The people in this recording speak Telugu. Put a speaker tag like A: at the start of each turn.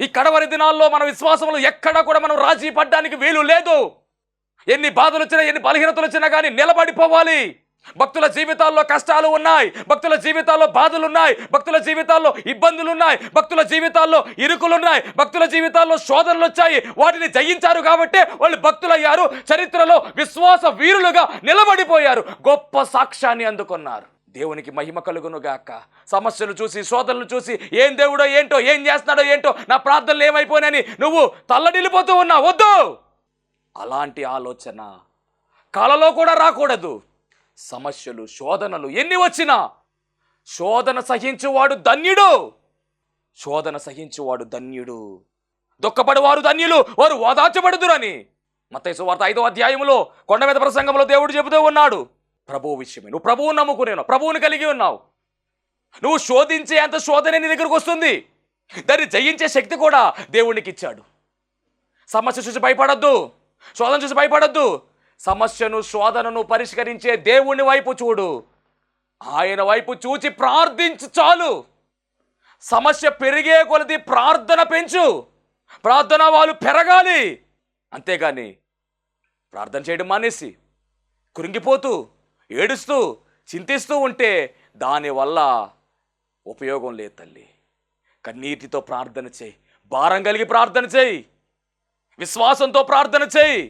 A: ఈ కడవరి దినాల్లో మన విశ్వాసంలో ఎక్కడా కూడా మనం రాజీ పడ్డానికి వీలు లేదు. ఎన్ని బాధలు వచ్చినా, ఎన్ని బలహీనతలు వచ్చినా కానీ నిలబడిపోవాలి. భక్తుల జీవితాల్లో కష్టాలు ఉన్నాయి, భక్తుల జీవితాల్లో బాధలు ఉన్నాయి, భక్తుల జీవితాల్లో ఇబ్బందులు ఉన్నాయి, భక్తుల జీవితాల్లో ఇరుకులున్నాయి, భక్తుల జీవితాల్లో శోధనలు వచ్చాయి. వాటిని జయించారు కాబట్టి వాళ్ళు భక్తులయ్యారు, చరిత్రలో విశ్వాస వీరులుగా నిలబడిపోయారు, గొప్ప సాక్ష్యాన్ని అందుకున్నారు. దేవునికి మహిమ కలుగును గాక. సమస్యలు చూసి, శోధనలు చూసి, ఏం దేవుడో ఏంటో, ఏం చేస్తున్నాడో ఏంటో, నా ప్రార్థనలు ఏమైపోయినాయని నువ్వు తల్లడిల్లిపోతూ ఉన్నావు. వద్దు, అలాంటి ఆలోచన కలలో కూడా రాకూడదు. సమస్యలు, శోధనలు ఎన్ని వచ్చినా శోధన సహించువాడు ధన్యుడు, శోధన సహించువాడు ధన్యుడు. దుఃఖపడువారు ధన్యులు, వారు ఓదార్చబడుదురని మత్తయి సువార్త 5వ అధ్యాయంలో కొండ మీద ప్రసంగంలో దేవుడు చెబుతూ ఉన్నాడు. ప్రభువు విషయమే, నువ్వు ప్రభువుని నమ్ముకునేను, ప్రభువుని కలిగి ఉన్నావు, నువ్వు శోధించే అంత శోధన నీ దగ్గరకు వస్తుంది. దాన్ని జయించే శక్తి కూడా దేవునికి ఇచ్చాడు. సమస్య చూసి భయపడద్దు, శోధన చూసి భయపడద్దు. సమస్యను, శోధనను పరిష్కరించే దేవుని వైపు చూడు, ఆయన వైపు చూచి ప్రార్థించు చాలు. సమస్య పెరిగే కొలది ప్రార్థన పెంచు, ప్రార్థన వాళ్ళు పెరగాలి. అంతేగాని ప్రార్థన చేయడం మానేసి కురింగిపోతూ, ఏడుస్తూ, చింతిస్తూ ఉంటే దానివల్ల ఉపయోగం లేదు తల్లి. కన్నీటితో ప్రార్థన చేయి, భారం కలిగి ప్రార్థన చేయి, విశ్వాసంతో ప్రార్థన చేయి.